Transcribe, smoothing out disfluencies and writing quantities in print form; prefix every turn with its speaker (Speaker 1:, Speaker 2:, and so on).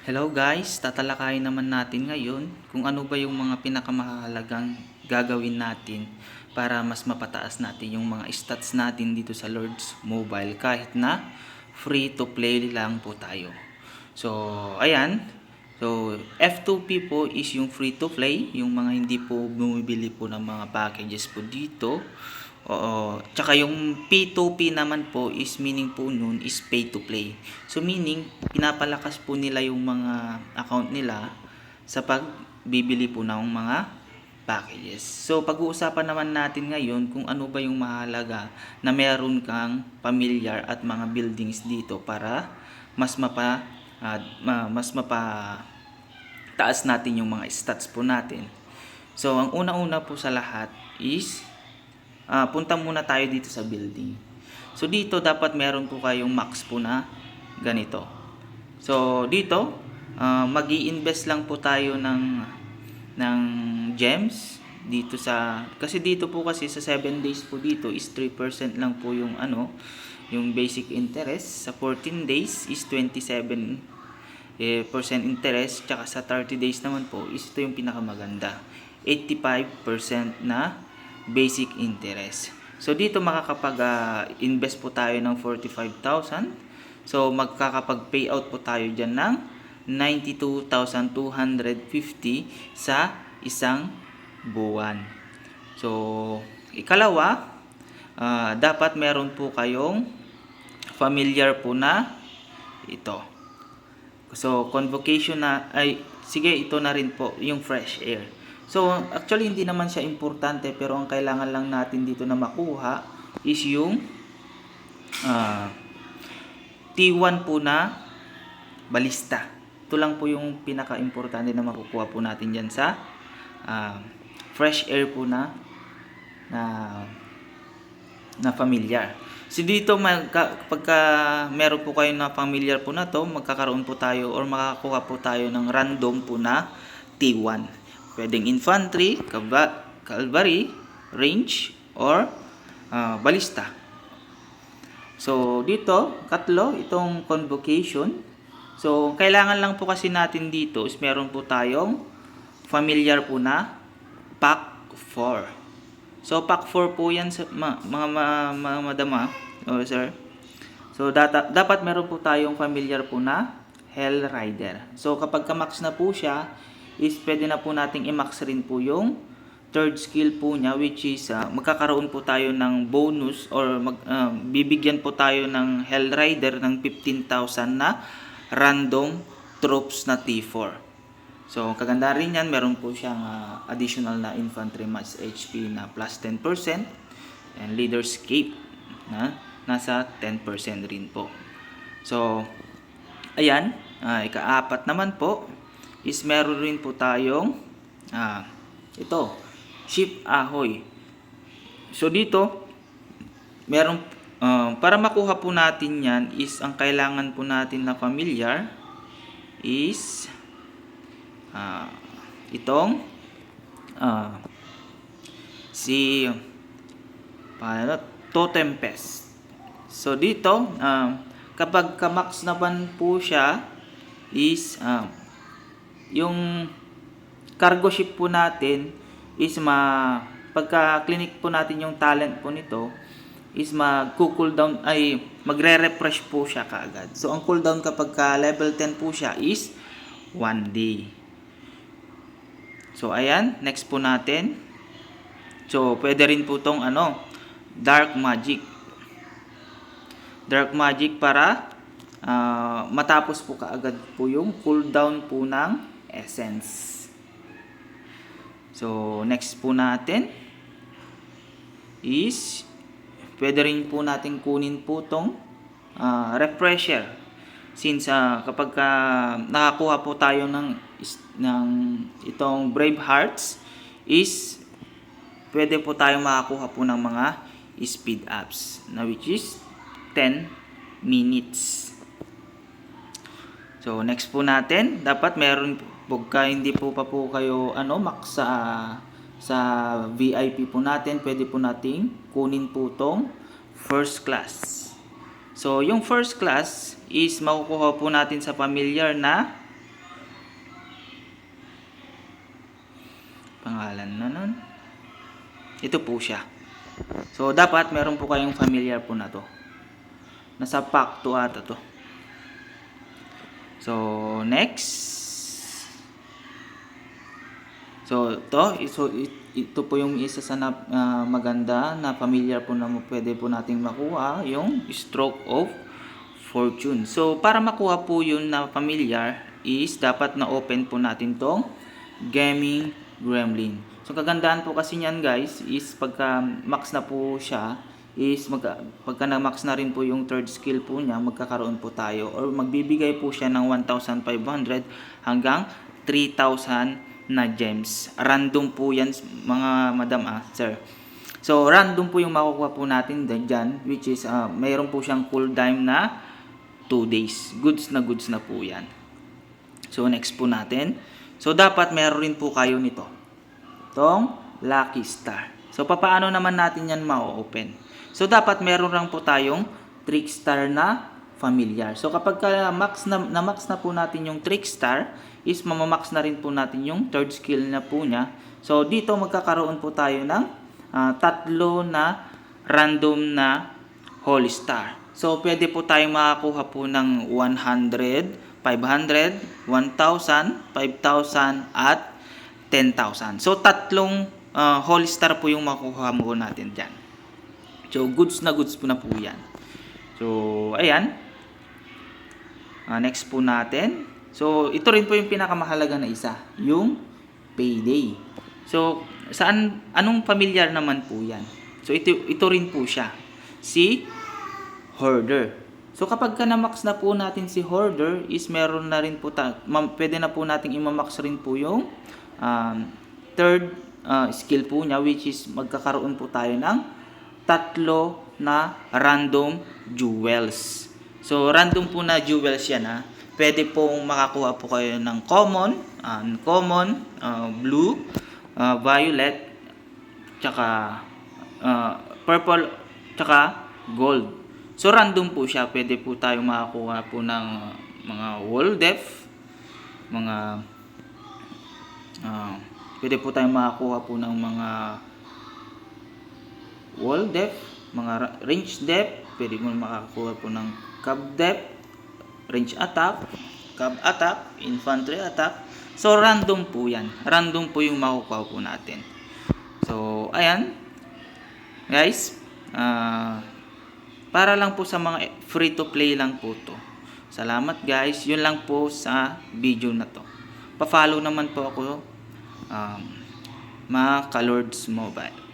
Speaker 1: Hello guys, tatalakayin naman natin ngayon kung ano ba yung mga pinakamahalagang gagawin natin para mas mapataas natin yung mga stats natin dito sa Lords Mobile kahit na free to play lang po tayo. So, ayan. So, F2P po is yung free to play, yung mga hindi po bumibili po ng mga packages po dito. Oo. Tsaka yung P2P naman po is meaning po nun is pay to play. So meaning, pinapalakas po nila yung mga account nila sa pagbibili po ng mga packages. So pag-uusapan naman natin ngayon kung ano ba yung mahalaga na meron kang pamilyar at mga buildings dito para mas mapa taas natin yung mga stats po natin. So ang una-una po sa lahat is punta muna tayo dito sa building. So dito dapat meron po kayong max po na ganito. So dito mag-i-invest lang po tayo ng gems dito sa kasi dito po kasi sa 7 days po dito is 3% lang po yung yung basic interest. Sa 14 days is 27% interest, tsaka sa 30 days naman po is ito yung pinakamaganda, 85% na basic interest. So dito makakapag-invest po tayo ng 45,000. So magkakapag-payout po tayo diyan ng 92,250 sa isang buwan. So ikalawa, dapat meron po kayong familiar po na ito. So convocation na sige, ito na rin po yung fresh air. So, actually, hindi naman siya importante, pero ang kailangan lang natin dito na makuha is yung T1 po na balista. Ito lang po yung pinaka-importante na makukuha po natin dyan sa fresh air po na familiar. So, dito, pagka meron po kayo na familiar po na to, magkakaroon po tayo or makakuha po tayo ng random po na T1. Pwedeng infantry, cavalry, range, or balista. So, dito, katlo, itong convocation. So, kailangan lang po kasi natin dito is meron po tayong familiar po na pack 4. So, pack 4 po yan sa mga madama. O, sir. So, dapat meron po tayong familiar po na Hell Rider. So, kapag ka-max na po siya, is pwede na po nating i-max rin po yung third skill po niya, which is magkakaroon po tayo ng bonus or bibigyan po tayo ng Hell Rider ng 15,000 na random troops na T4. So kaganda rin yan, meron po siyang additional na infantry mass HP na plus 10% and leader's cape na nasa 10% rin po. So ayan, ika-apat naman po is meron rin po tayong ito, ship ahoy. So dito meron para makuha po natin yan is ang kailangan po natin na familiar is itong si Totem Pest. So dito kapag ka-max naman po siya is yung cargo ship po natin is pagka clinic po natin yung talent po nito is mag-cool down magre-refresh po siya kaagad. So ang cooldown kapag level 10 po siya is 1 day. So ayan, next po natin. So pwede rin po tong dark magic. Dark magic para matapos po kaagad po yung cooldown po ng essence. So next po natin is pwede rin po natin kunin po tong refresher, since kapag nakakuha po tayo ng itong Brave Hearts is pwede po tayong makakuha po ng mga speed ups na which is 10 minutes. So next po natin, dapat meron pagka hindi po pa po kayo max sa VIP po natin, pwede po nating kunin po tong first class. So yung first class is makukuha po natin sa familiar na pangalan na nun. Ito po siya. So, dapat meron po kayong familiar po na to. Nasa pack 2 ata to. So, next. So, ito po yung isa sa maganda na familiar po na pwede po nating makuha, yung Stroke of Fortune. So, para makuha po yun na familiar is dapat na open po natin tong Gaming Gremlin. So, kagandahan po kasi niyan guys is pagka max na po siya is pagka na-max na rin po yung third skill po niya, magkakaroon po tayo or magbibigay po siya ng 1,500 hanggang 3,000 na gems. Random po yan mga madam sir. So, random po yung makukuha po natin dyan, which is mayroon po siyang cooldown na 2 days. Goods na po yan. So, next po natin. So, dapat meron rin po kayo nito. Itong Lucky Star. So, papaano naman natin yan ma-open? So, dapat meron lang po tayong Trickstar na familiar. So, kapag max na po natin yung Trickstar, is mamamax na rin po natin yung third skill na po niya. So, dito magkakaroon po tayo ng 3 na random na Holy Star. So, pwede po tayong makakuha po ng 100, 500, 1,000, 5,000, at 10,000. So, 3 Holy Star po yung makukuha mo natin dyan. So, goods po na po yan. So, ayan. Next po natin. So, ito rin po yung pinakamahalaga na isa, yung Payday. So, anong familiar naman po yan? So, ito rin po siya, si Hoarder. So, kapag na-max na po natin si Hoarder, is meron na rin po, pwede na po natin i-max rin po yung third skill po niya, which is magkakaroon po tayo ng 3 na random jewels. So, random po na jewels yan Pwede pong makakuha po kayo ng common, uncommon, blue, violet, tsaka purple, tsaka gold. So, random po siya. Pwede po tayo makakuha po ng mga wall depth, pwede po tayo makakuha po ng mga wall depth, mga range depth, pwede mo makakuha po ng cub depth, range attack, cub attack, infantry attack. So, random po yan. Random po yung makukuha po natin. So, ayan. Guys, para lang po sa mga free to play lang po to. Salamat guys. Yun lang po sa video na to. Pa-follow naman po ako, Kalords Mobile.